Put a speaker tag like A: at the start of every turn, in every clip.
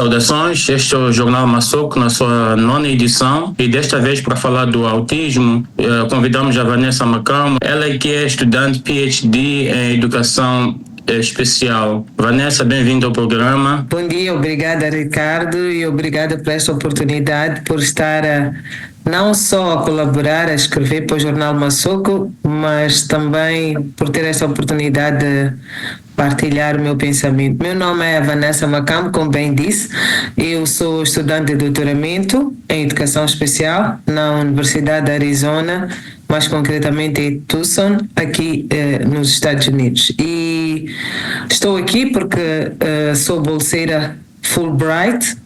A: Saudações, este é o Jornal Massoco na sua 9ª edição e desta vez para falar do autismo convidamos a Vanessa Macamo, ela que é estudante PhD em Educação Especial. Vanessa, bem-vinda ao programa.
B: Bom dia, obrigada Ricardo e obrigada por esta oportunidade, por estar não só a colaborar, a escrever para o Jornal Massoco, mas também por ter esta oportunidade de partilhar o meu pensamento. Meu nome é Vanessa Macamo, como bem disse, eu sou estudante de doutoramento em Educação Especial na Universidade de Arizona, mais concretamente em Tucson, aqui nos Estados Unidos. E estou aqui porque sou bolseira Fulbright,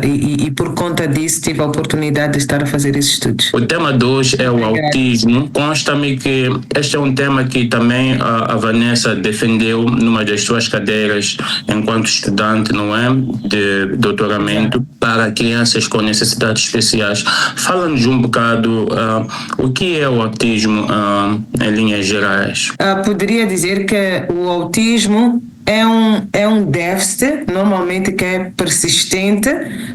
B: e por conta disso tive a oportunidade de estar a fazer esses estudos.
A: O tema de hoje é o autismo. Consta-me que este é um tema que também a Vanessa defendeu numa das suas cadeiras enquanto estudante, não é? De doutoramento para crianças com necessidades especiais. Fala-nos um bocado o que é o autismo em linhas gerais.
B: Poderia dizer que o autismo é um déficit, normalmente que é persistente,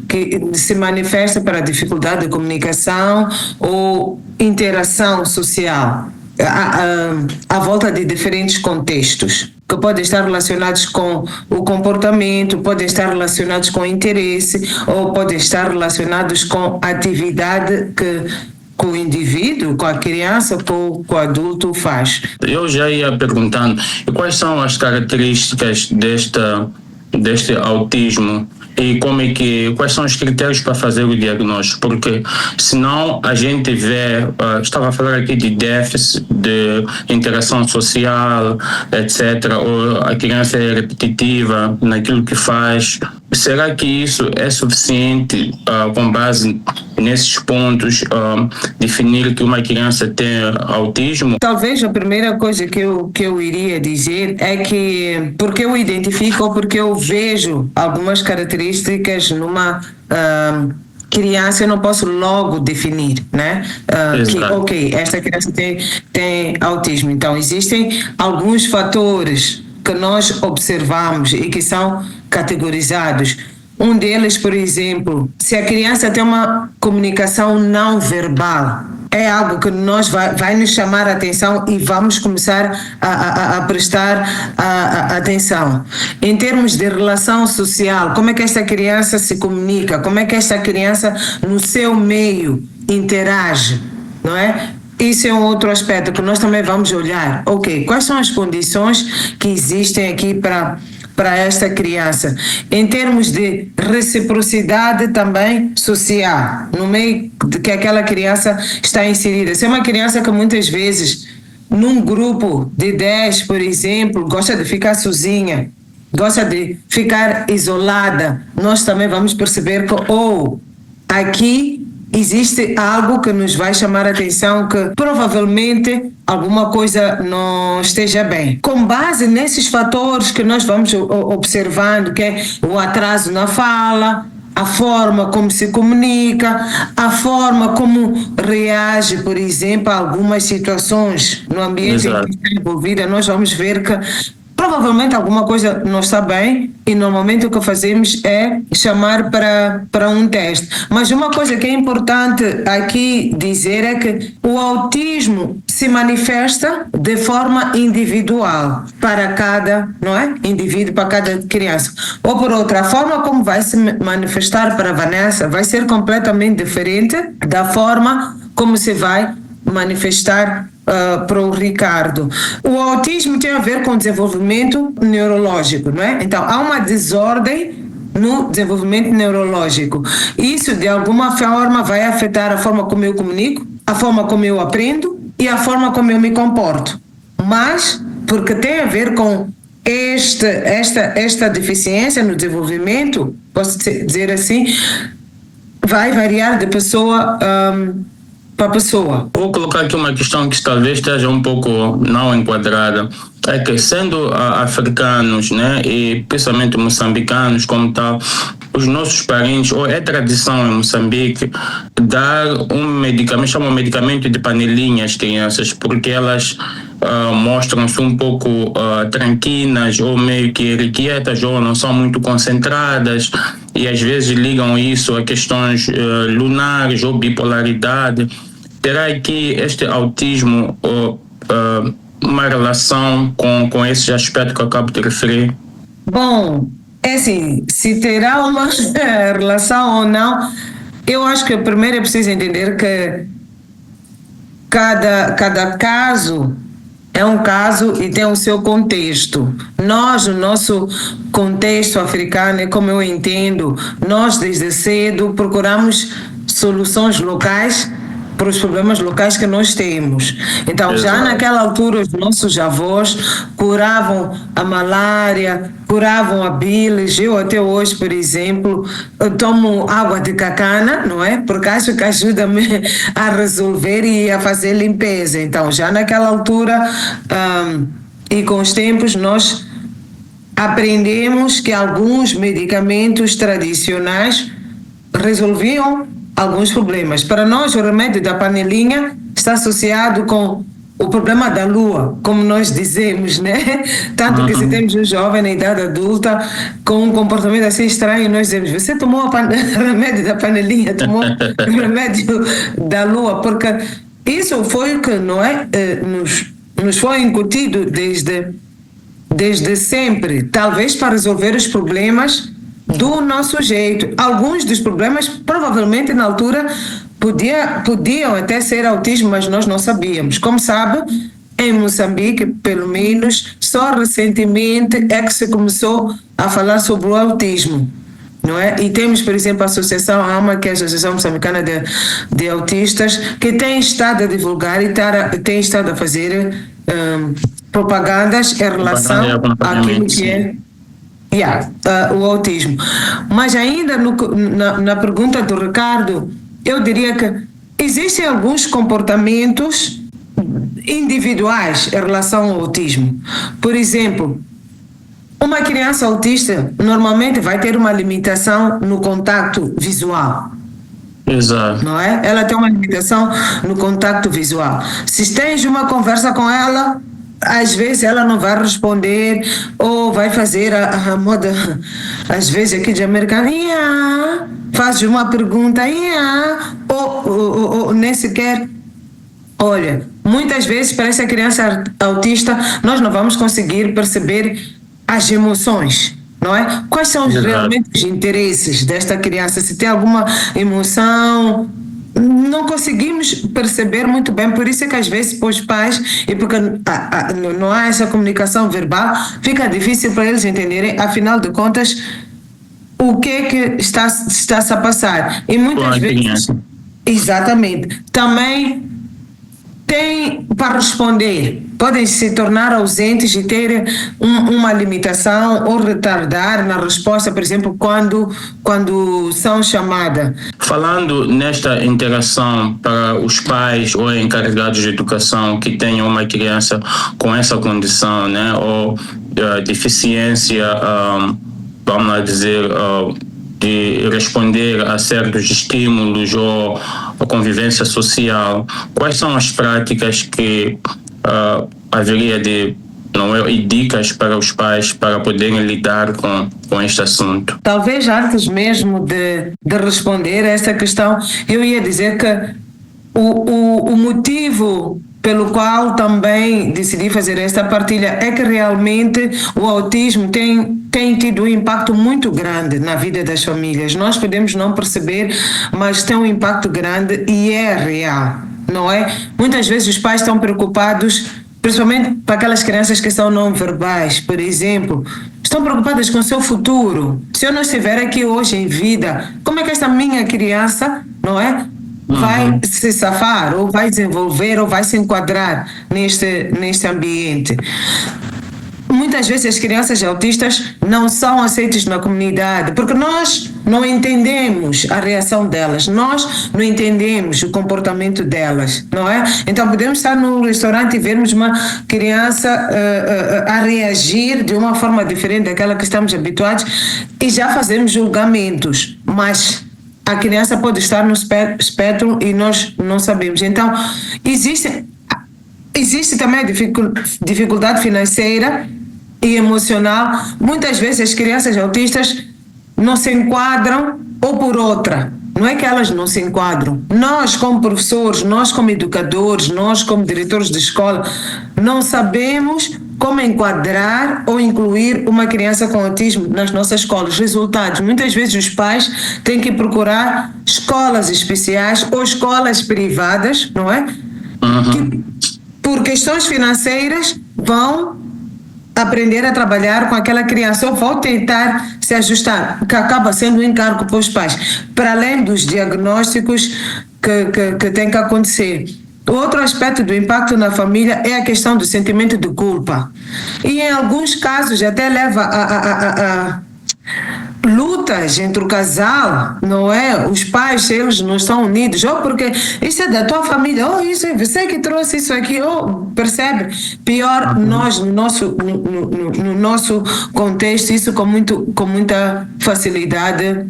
B: que se manifesta para dificuldade de comunicação ou interação social à volta de diferentes contextos, que podem estar relacionados com o comportamento, podem estar relacionados com o interesse ou podem estar relacionados com a atividade que o indivíduo, com a criança, com o adulto faz.
A: Eu já ia perguntando, quais são as características deste autismo e quais são os critérios para fazer o diagnóstico? Porque senão a gente vê, estava a falar aqui de déficit de interação social, etc., ou a criança é repetitiva naquilo que faz. Será que isso é suficiente, com base nesses pontos, definir que uma criança tem autismo?
B: Talvez a primeira coisa que eu iria dizer é que porque eu identifico ou porque eu vejo algumas características numa criança, eu não posso logo definir, né? Que, esta criança tem autismo. Então, existem alguns fatores que nós observamos e que são categorizados. Um deles, por exemplo, se a criança tem uma comunicação não verbal, é algo que vai nos chamar a atenção e vamos começar a prestar atenção. Em termos de relação social, como é que esta criança se comunica? Como é que esta criança, no seu meio, interage? Não é? Isso é um outro aspecto que nós também vamos olhar. Quais são as condições que existem aqui para esta criança? Em termos de reciprocidade também social, no meio de que aquela criança está inserida. Se é uma criança que muitas vezes, num grupo de 10, por exemplo, gosta de ficar sozinha, gosta de ficar isolada, nós também vamos perceber que aqui existe algo que nos vai chamar a atenção, que provavelmente alguma coisa não esteja bem. Com base nesses fatores que nós vamos observando, que é o atraso na fala, a forma como se comunica, a forma como reage, por exemplo, a algumas situações no ambiente em que está envolvida, nós vamos ver que provavelmente alguma coisa não está bem e normalmente o que fazemos é chamar para um teste. Mas uma coisa que é importante aqui dizer é que o autismo se manifesta de forma individual para cada, não é? Indivíduo, para cada criança. Ou por outra, a forma como vai se manifestar para a Vanessa vai ser completamente diferente da forma como se vai manifestar para o Ricardo. O autismo tem a ver com desenvolvimento neurológico, não é? Então, há uma desordem no desenvolvimento neurológico. Isso, de alguma forma, vai afetar a forma como eu comunico, a forma como eu aprendo e a forma como eu me comporto. Mas, porque tem a ver com esta deficiência no desenvolvimento, posso dizer assim, vai variar de pessoa para a pessoa.
A: Vou colocar aqui uma questão que talvez esteja um pouco não enquadrada. É que sendo africanos, né, e principalmente moçambicanos como tal, os nossos parentes, ou é tradição em Moçambique, dar um medicamento, chamam medicamento de panelinha às crianças, porque elas mostram-se um pouco tranquilas ou meio que irrequietas ou não são muito concentradas e às vezes ligam isso a questões lunares ou bipolaridade. Terá aqui este autismo uma relação com esse aspecto que eu acabo de referir?
B: Bom, é assim, se terá uma relação ou não, eu acho que primeiro é preciso entender que cada caso é um caso e tem o seu contexto. Nós, no nosso contexto africano, como eu entendo, nós desde cedo procuramos soluções locais para os problemas locais que nós temos. Então, já naquela altura, os nossos avós curavam a malária, curavam a bilis. Eu até hoje, por exemplo, eu tomo água de cacana, não é? Porque acho que ajuda-me a resolver e a fazer limpeza. Então, já naquela altura, e com os tempos, nós aprendemos que alguns medicamentos tradicionais resolviam alguns problemas. Para nós, o remédio da panelinha está associado com o problema da lua, como nós dizemos, né? Tanto que se temos um jovem na idade adulta com um comportamento assim estranho, nós dizemos, você tomou o remédio da panelinha, tomou o remédio da lua, porque isso foi o que, não é? Nos foi incutido desde sempre, talvez para resolver os problemas do nosso jeito. Alguns dos problemas, provavelmente na altura, podiam até ser autismo, mas nós não sabíamos. Como sabe, em Moçambique, pelo menos, só recentemente é que se começou a falar sobre o autismo, não é? E temos, por exemplo, a Associação AMA, que é a Associação Moçambicana de Autistas, que tem estado a divulgar e tem estado a fazer propagandas em relação àquilo que é o autismo. Mas ainda na pergunta do Ricardo, eu diria que existem alguns comportamentos individuais em relação ao autismo. Por exemplo, uma criança autista normalmente vai ter uma limitação no contato visual.
A: Exato.
B: Não é? Ela tem uma limitação no contato visual. Se tens uma conversa com ela, às vezes ela não vai responder ou vai fazer a moda, às vezes aqui de americano, faz uma pergunta, ou nem sequer. Olha, muitas vezes para essa criança autista nós não vamos conseguir perceber as emoções, não é? Quais são realmente os interesses desta criança? Se tem alguma emoção, não conseguimos perceber muito bem, por isso é que às vezes para os pais, e porque não há essa comunicação verbal, fica difícil para eles entenderem, afinal de contas, o que é que está-se a passar. E muitas vezes, exatamente, também têm para responder, podem se tornar ausentes e ter uma limitação ou retardar na resposta, por exemplo, quando são chamadas.
A: Falando nesta interação para os pais ou encarregados de educação que tenham uma criança com essa condição, né, ou deficiência, vamos lá dizer, de responder a certos estímulos ou a convivência social, quais são as práticas que haveria de e dicas para os pais para poderem lidar com este assunto?
B: Talvez antes mesmo de responder a essa questão, eu ia dizer que o motivo pelo qual também decidi fazer esta partilha é que realmente o autismo tem tido um impacto muito grande na vida das famílias. Nós podemos não perceber, mas tem um impacto grande e é real, não é? Muitas vezes os pais estão preocupados, principalmente para aquelas crianças que são não verbais, por exemplo, estão preocupadas com o seu futuro. Se eu não estiver aqui hoje em vida, como é que esta minha criança, não é, vai se safar, ou vai desenvolver, ou vai se enquadrar neste ambiente? Muitas vezes as crianças autistas não são aceitas na comunidade porque nós não entendemos a reação delas, nós não entendemos o comportamento delas, não é? Então podemos estar no restaurante e vermos uma criança a reagir de uma forma diferente daquela que estamos habituados e já fazemos julgamentos, mas a criança pode estar no espectro e nós não sabemos. Então existe também a dificuldade financeira e emocional. Muitas vezes as crianças autistas não se enquadram ou por outra. Não é que elas não se enquadram. Nós, como professores, nós, como educadores, nós, como diretores de escola, não sabemos como enquadrar ou incluir uma criança com autismo nas nossas escolas. Resultados: muitas vezes os pais têm que procurar escolas especiais ou escolas privadas, não é? Que, por questões financeiras, vão aprender a trabalhar com aquela criança ou vão tentar se ajustar, que acaba sendo um encargo para os pais, para além dos diagnósticos que tem que acontecer. O outro aspecto do impacto na família é a questão do sentimento de culpa. E em alguns casos até leva a lutas entre o casal, não é? Os pais, se eles não estão unidos, ou porque isso é da tua família, ou isso é você que trouxe isso aqui, ou percebe? Pior, nós no nosso contexto, isso com muita facilidade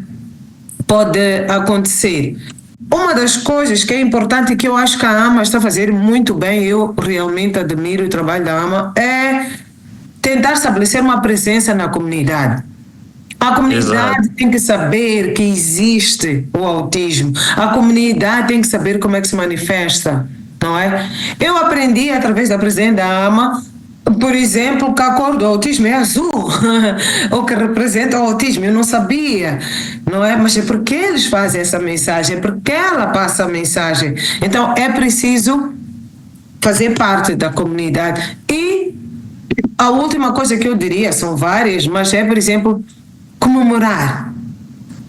B: pode acontecer. Uma das coisas que é importante, que eu acho que a AMA está a fazer muito bem, eu realmente admiro o trabalho da AMA, é tentar estabelecer uma presença na comunidade. A comunidade tem que saber que existe o autismo. A comunidade tem que saber como é que se manifesta, não é? Eu aprendi através da presidente da AMA, por exemplo, que a cor do autismo é azul, ou que representa o autismo. Eu não sabia, não é? Mas é porque eles fazem essa mensagem, é porque ela passa a mensagem. Então é preciso fazer parte da comunidade. E a última coisa que eu diria, são várias, mas é, por exemplo, comemorar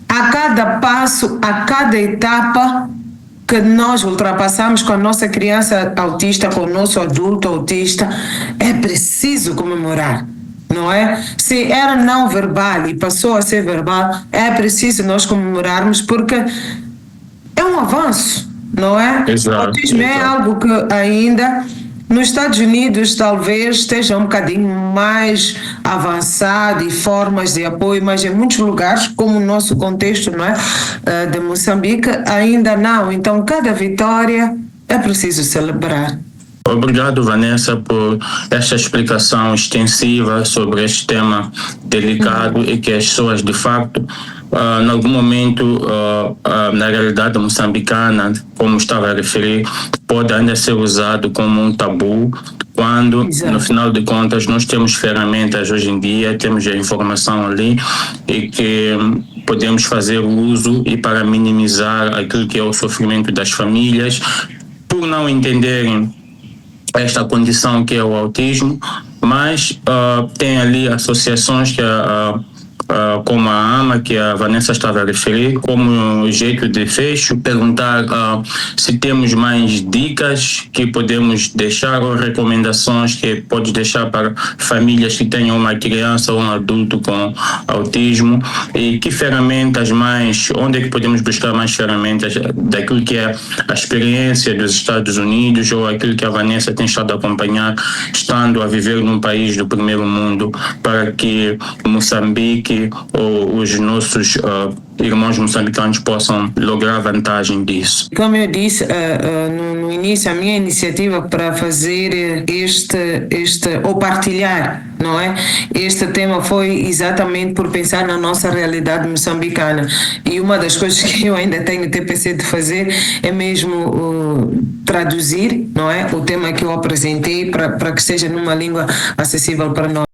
B: a cada passo, a cada etapa que nós ultrapassamos com a nossa criança autista, com o nosso adulto autista. É preciso comemorar, não é? Se era não verbal e passou a ser verbal, é preciso nós comemorarmos, porque é um avanço, não é?
A: Exato,
B: o autismo é algo que ainda nos Estados Unidos talvez esteja um bocadinho mais avançado e formas de apoio, mas em muitos lugares, como o nosso contexto, não é, de Moçambique, ainda não. Então, cada vitória é preciso celebrar.
A: Obrigado, Vanessa, por esta explicação extensiva sobre este tema delicado e que as pessoas, de facto, em algum momento, na realidade moçambicana, como estava a referir, pode ainda ser usado como um tabu, quando, no final de contas, nós temos ferramentas hoje em dia, temos a informação ali e que podemos fazer uso e para minimizar aquilo que é o sofrimento das famílias, por não entenderem esta condição que é o autismo, mas tem ali associações que como a AMA, que a Vanessa estava a referir, como jeito de fecho, perguntar se temos mais dicas que podemos deixar ou recomendações que pode deixar para famílias que tenham uma criança ou um adulto com autismo, e que ferramentas mais, onde é que podemos buscar mais ferramentas daquilo que é a experiência dos Estados Unidos ou aquilo que a Vanessa tem estado a acompanhar, estando a viver num país do primeiro mundo, para que Moçambique ou os nossos irmãos moçambicanos possam lograr vantagem disso.
B: Como eu disse no início, a minha iniciativa para fazer ou partilhar, não é? Este tema foi exatamente por pensar na nossa realidade moçambicana. E uma das coisas que eu ainda tenho TPC de fazer é mesmo traduzir, não é? O tema que eu apresentei para que seja numa língua acessível para nós.